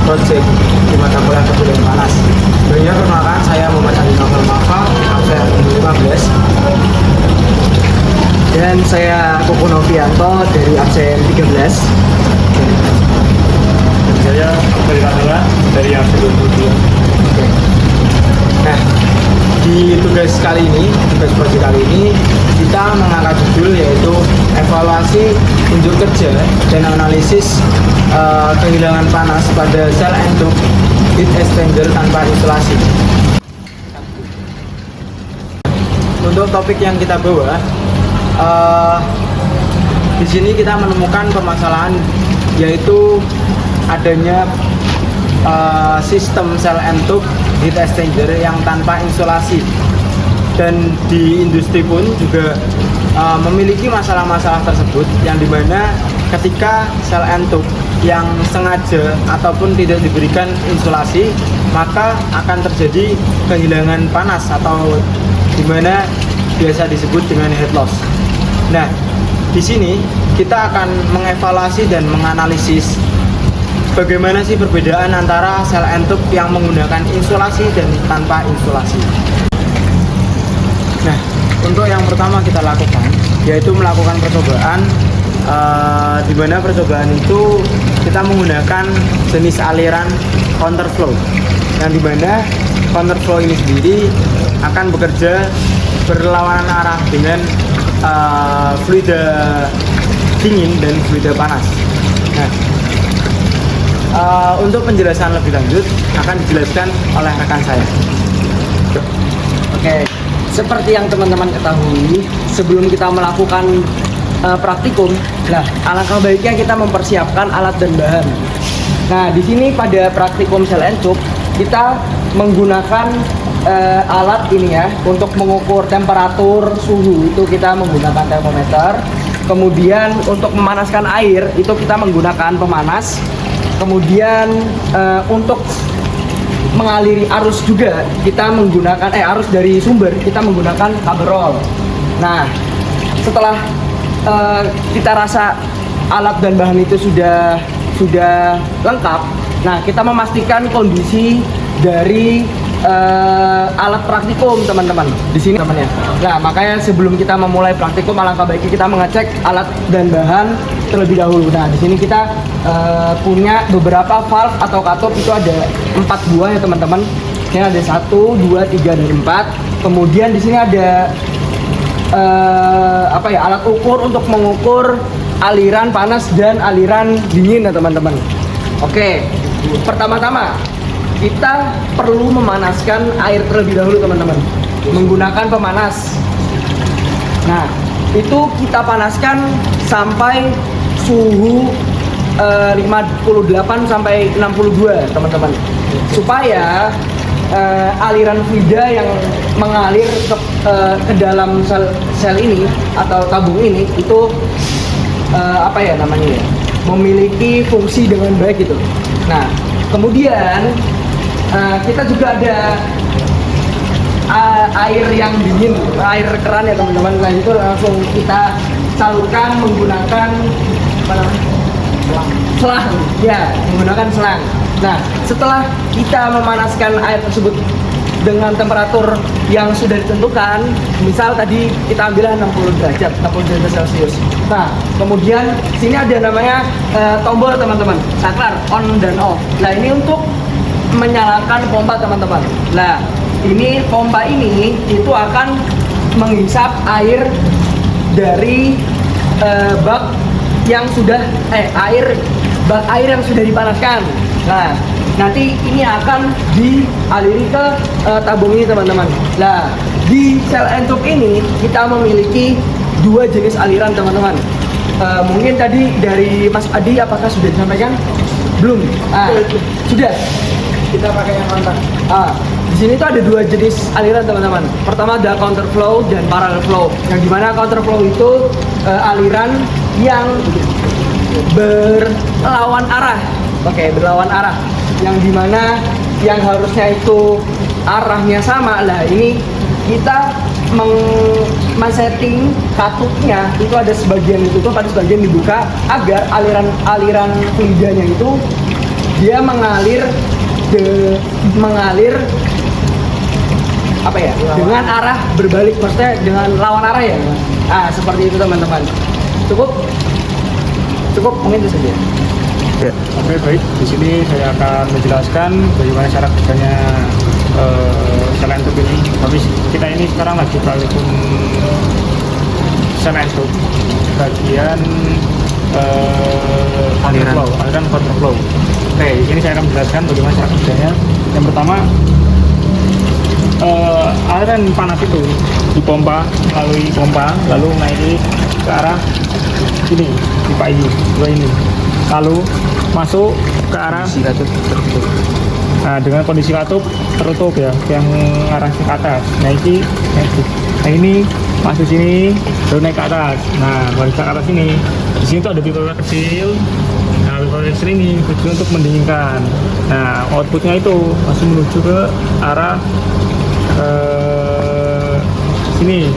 project di mata kuliah kebutuhan panas. Sebenarnya perkenalkan, saya Muhammad Ali Novel Mafa, absen 15. Dan saya Koko Novianto dari absen 13. Dan saya Abdul Rahman dari absen 22. Oke. Nah, di tugas project kali ini kita mengangkat judul yaitu evaluasi unjuk kerja dan analisis kehilangan panas pada sel endok heat exchanger tanpa isolasi. Untuk topik yang kita bawa, di sini kita menemukan permasalahan yaitu adanya sistem sel endok heat exchanger yang tanpa insulasi, dan di industri pun juga memiliki masalah-masalah tersebut, yang dimana ketika sel endok yang sengaja ataupun tidak diberikan insulasi maka akan terjadi kehilangan panas atau dimana biasa disebut dengan heat loss. Nah, di sini kita akan mengevaluasi dan menganalisis bagaimana sih perbedaan antara sel endok yang menggunakan insulasi dan tanpa insulasi. Nah, untuk yang pertama kita lakukan yaitu melakukan percobaan, di mana percobaan itu kita menggunakan jenis aliran counterflow, yang dimana counterflow ini sendiri akan bekerja berlawanan arah dengan fluida dingin dan fluida panas. Nah, untuk penjelasan lebih lanjut akan dijelaskan oleh rekan saya. Oke, seperti yang teman-teman ketahui, sebelum kita melakukan praktikum, nah alangkah baiknya kita mempersiapkan alat dan bahan. Nah, di sini pada praktikum sel endok kita menggunakan alat ini ya untuk mengukur temperatur suhu, itu kita menggunakan termometer. Kemudian untuk memanaskan air itu kita menggunakan pemanas. Kemudian untuk mengaliri arus juga kita menggunakan arus dari sumber kita menggunakan kabel roll. Nah, setelah kita rasa alat dan bahan itu sudah lengkap, nah kita memastikan kondisi dari alat praktikum teman-teman di sini teman-teman ya. Nah, makanya sebelum kita memulai praktikum alangkah baiknya kita mengecek alat dan bahan terlebih dahulu. Nah, di sini kita punya beberapa valve atau katup, itu ada 4 buah ya teman-teman. Ini ada 1, 2, 3, dan 4. Kemudian di sini ada alat ukur untuk mengukur aliran panas dan aliran dingin ya teman-teman. Oke, pertama-tama kita perlu memanaskan air terlebih dahulu teman-teman menggunakan pemanas. Nah, itu kita panaskan sampai suhu 58 sampai 62 teman-teman, supaya aliran fluida yang mengalir ke dalam sel ini atau tabung ini itu memiliki fungsi dengan baik gitu. Nah, kemudian kita juga ada air yang dingin, air keran ya teman-teman. Nah, itu langsung kita salurkan menggunakan selang, ya, menggunakan selang. Nah, setelah kita memanaskan air tersebut dengan temperatur yang sudah ditentukan, misal tadi kita ambil 60 derajat Celcius. Nah, kemudian sini ada namanya tombol teman-teman, saklar on dan off. Nah, ini untuk menyalakan pompa teman-teman. Nah, ini pompa ini itu akan menghisap air dari bak yang sudah bak air yang sudah dipanaskan. Nah, nanti ini akan dialiri ke tabung ini teman-teman. Nah, di sel endok ini kita memiliki 2 jenis aliran teman-teman. Mungkin tadi dari Mas Adi apakah sudah disampaikan? Belum? Sudah. Kita pakai yang mantap. Di sini tuh ada 2 jenis aliran teman-teman. Pertama ada counterflow dan parallel flow. Yang dimana counterflow itu aliran yang berlawan arah. Oke, berlawan arah. Yang dimana yang harusnya itu arahnya sama. Lah, ini kita men-setting katupnya itu ada sebagian ditutup, ada sebagian dibuka agar aliran fluidanya itu dia mengalir apa ya, dengan arah berbalik, maksudnya dengan lawan arah ya. Seperti itu teman-teman. Cukup mungkin itu saja. Ya. Oke, baik. Di sini saya akan menjelaskan bagaimana cara kerjanya sel entup ini. Tapi kita ini sekarang lagi praktikum sel entup bagian aliran counterflow. Oke, di sini saya akan menjelaskan bagaimana cara kerjanya. Yang pertama, aliran panas itu dipompa melalui pompa, lalu naik ke arah ini, pipa ini, dua ini, lalu masuk ke arah tertutup. Nah, dengan kondisi katup tertutup ya, yang arah ke atas. Nah ini masuk sini, lalu naik ke atas. Nah, baru ke atas ini. Di sini tuh ada pipa kecil. Nah, pipa kecil ini tujuan untuk mendinginkan. Nah, outputnya itu masih menuju ke arah sini.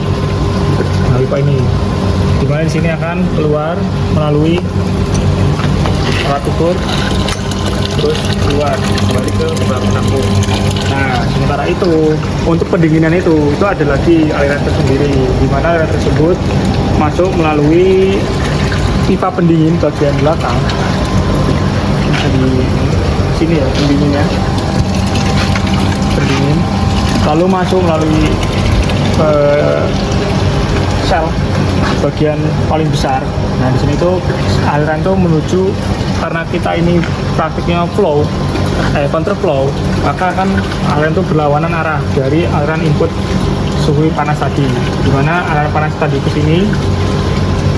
Nah, pipa ini. Dimana di sini akan keluar melalui alat ukur, terus keluar kembali ke beberapa penampung. Nah, sementara itu untuk pendinginan itu ada lagi aliran tersendiri, di mana aliran tersebut masuk melalui pipa pendingin bagian belakang. Di sini ya pendinginnya, pendingin, lalu masuk melalui sel bagian paling besar. Nah, di sini tuh aliran tuh menuju, karena kita ini praktiknya counterflow, maka kan aliran itu berlawanan arah dari aliran input suhu panas tadi, dimana aliran panas tadi ke sini,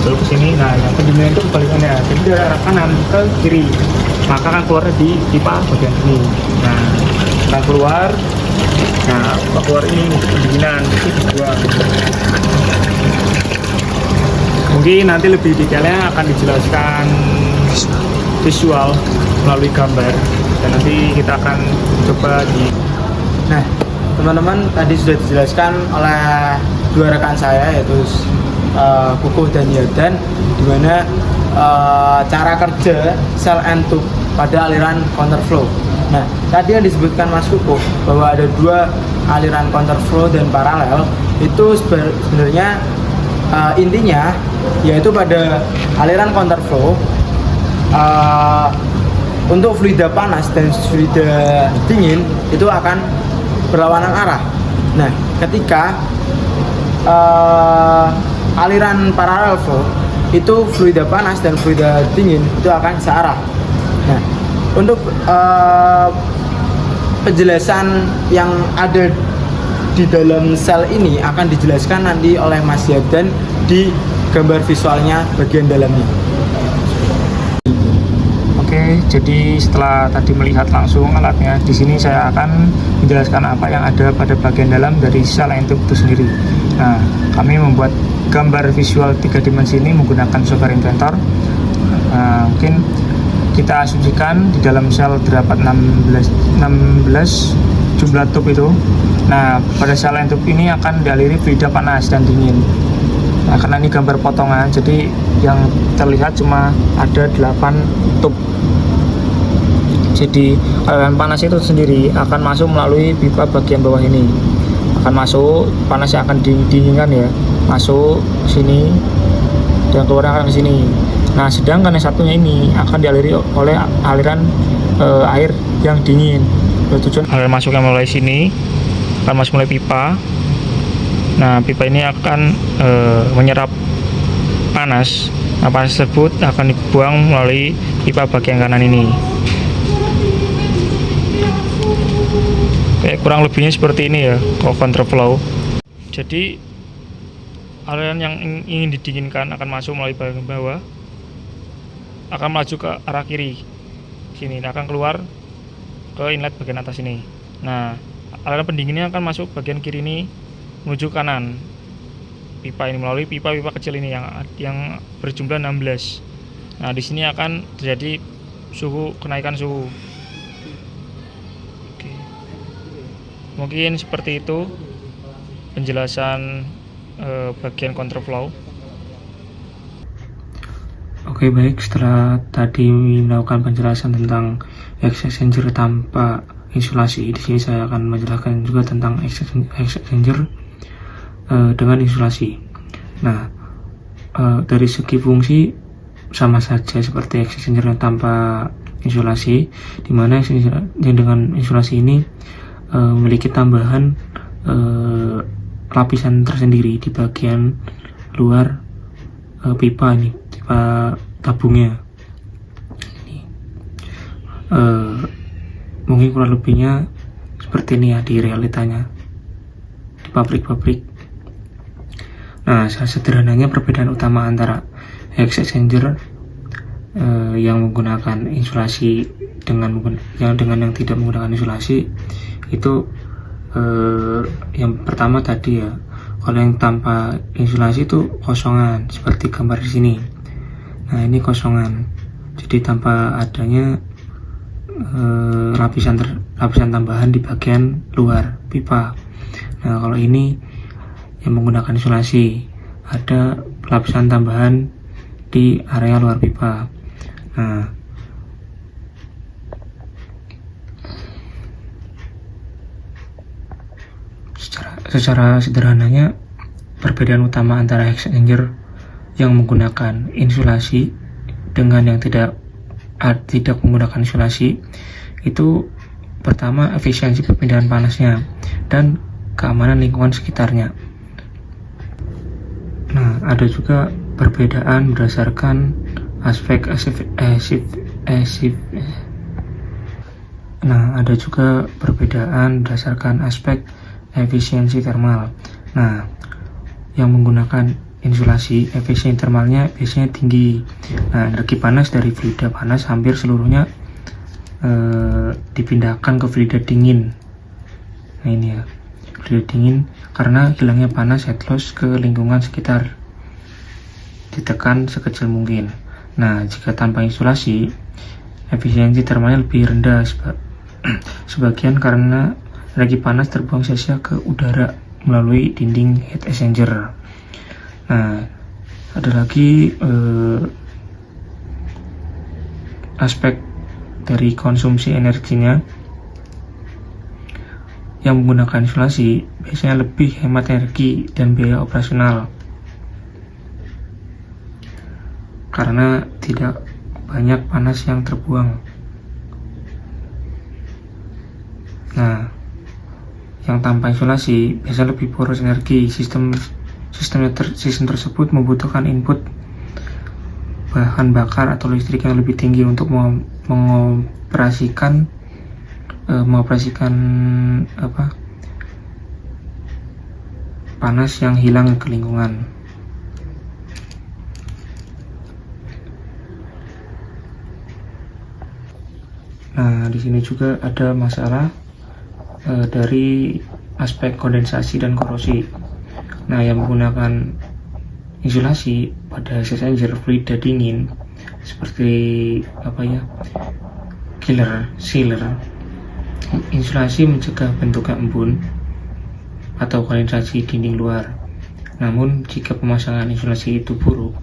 lalu ke sini. Nah, yang pendinginan itu kebalikannya, jadi dari arah kanan ke kiri, maka akan keluar di pipa bagian ini. Nah, akan keluar. Nah, keluar ini untuk pendinginan itu dibuang. Mungkin nanti lebih detailnya akan dijelaskan visual melalui gambar, dan nanti kita akan coba di. Nah, teman-teman, tadi sudah dijelaskan oleh dua rekan saya, yaitu Kukuh dan Yardan, di mana cara kerja sel entup pada aliran counterflow. Nah, tadi yang disebutkan Mas Kukuh bahwa ada dua aliran counterflow dan paralel, itu sebenarnya intinya yaitu pada aliran counterflow, untuk fluida panas dan fluida dingin itu akan berlawanan arah. Nah, ketika aliran paralel flow itu fluida panas dan fluida dingin itu akan searah. Nah, untuk penjelasan yang ada di dalam sel ini akan dijelaskan nanti oleh Mas Yardan di gambar visualnya bagian dalamnya. Oke, jadi setelah tadi melihat langsung alatnya, di sini saya akan menjelaskan apa yang ada pada bagian dalam dari sel entup itu sendiri. Nah, kami membuat gambar visual 3 dimensi ini menggunakan software Inventor. Mungkin kita asumsikan di dalam sel terdapat 16 jumlah tube itu. Nah, pada sel entup ini akan dialiri fluida panas dan dingin. Nah, karena ini gambar potongan, jadi yang terlihat cuma ada 8 tube. Jadi aliran panas itu sendiri akan masuk melalui pipa bagian bawah ini. Akan masuk, panasnya akan didinginkan ya, masuk sini dan keluar akan ke sini. Nah, sedangkan yang satunya ini akan dialiri oleh aliran air yang dingin. Tujuan aliran masuknya mulai sini, akan masuk mulai pipa. Nah, pipa ini akan menyerap panas. Nah, panas tersebut akan dibuang melalui pipa bagian kanan ini. Kayak kurang lebihnya seperti ini ya, counterflow. Jadi aliran yang ingin didinginkan akan masuk melalui bagian bawah, akan maju ke arah kiri sini, akan keluar ke inlet bagian atas ini. Nah, aliran pendinginnya akan masuk bagian kiri ini menuju kanan pipa ini melalui pipa-pipa kecil ini yang berjumlah 16. Nah, di sini akan terjadi kenaikan suhu. Oke. Mungkin seperti itu penjelasan bagian counterflow. Oke, baik, setelah tadi melakukan penjelasan tentang heat exchanger tanpa insulasi, di sini saya akan menjelaskan juga tentang heat exchanger dengan insulasi. Nah, dari segi fungsi sama saja seperti heat exchanger tanpa insulasi, di mana yang dengan insulasi ini memiliki tambahan lapisan tersendiri di bagian luar pipa ini, pipa tabungnya. Mungkin kurang lebihnya seperti ini ya di realitanya di pabrik-pabrik. Nah, sederhananya perbedaan utama antara heat exchanger yang menggunakan insulasi dengan yang tidak menggunakan insulasi itu yang pertama tadi ya, kalau yang tanpa insulasi itu kosongan seperti gambar di sini. Nah, ini kosongan, jadi tanpa adanya lapisan tambahan di bagian luar pipa. Nah, kalau ini yang menggunakan insulasi, ada lapisan tambahan di area luar pipa. Nah, secara sederhananya perbedaan utama antara heat exchanger yang menggunakan insulasi dengan yang tidak menggunakan insulasi itu pertama efisiensi perpindahan panasnya dan keamanan lingkungan sekitarnya. Nah, ada juga perbedaan berdasarkan aspek efisiensi thermal. Nah, yang menggunakan insulasi, efisiensi thermalnya biasanya tinggi. Nah, energi panas dari fluida panas hampir seluruhnya dipindahkan ke fluida dingin. Nah, ini ya, fluida dingin karena hilangnya panas heat loss ke lingkungan sekitar ditekan sekecil mungkin. Nah, jika tanpa insulasi, efisiensi thermalnya lebih rendah sebagian karena energi panas terbuang sia-sia ke udara melalui dinding heat exchanger. Nah, ada lagi aspek dari konsumsi energinya. Yang menggunakan insulasi biasanya lebih hemat energi dan biaya operasional karena tidak banyak panas yang terbuang. Nah, yang tanpa insulasi biasanya lebih boros energi. Sistem tersebut membutuhkan input bahan bakar atau listrik yang lebih tinggi untuk mengoperasikan panas yang hilang ke lingkungan. Nah, di sini juga ada masalah dari aspek kondensasi dan korosi. Nah, yang menggunakan insulasi pada heat exchanger fluida dingin seperti sealer. Insulasi mencegah bentuknya embun atau kondensasi dinding luar. Namun, jika pemasangan insulasi itu buruk,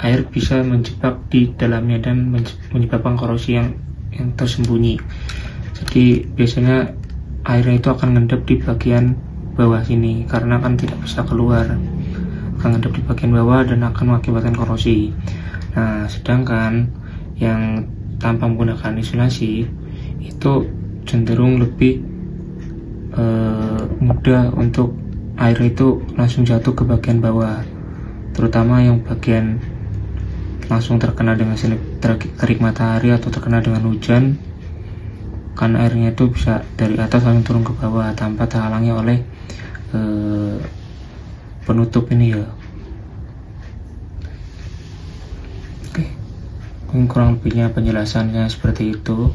air bisa menjebak di dalamnya dan menyebabkan korosi yang tersembunyi. Jadi biasanya airnya itu akan ngendap di bagian bawah sini karena kan tidak bisa keluar, akan ngendap di bagian bawah dan akan mengakibatkan korosi. Nah, sedangkan yang tanpa menggunakan insulasi itu cenderung lebih mudah untuk air itu langsung jatuh ke bagian bawah, terutama yang bagian langsung terkena dengan terik matahari atau terkena dengan hujan, kan airnya itu bisa dari atas langsung turun ke bawah tanpa terhalangi oleh penutup ini ya. Oke, kurang lebihnya penjelasannya seperti itu.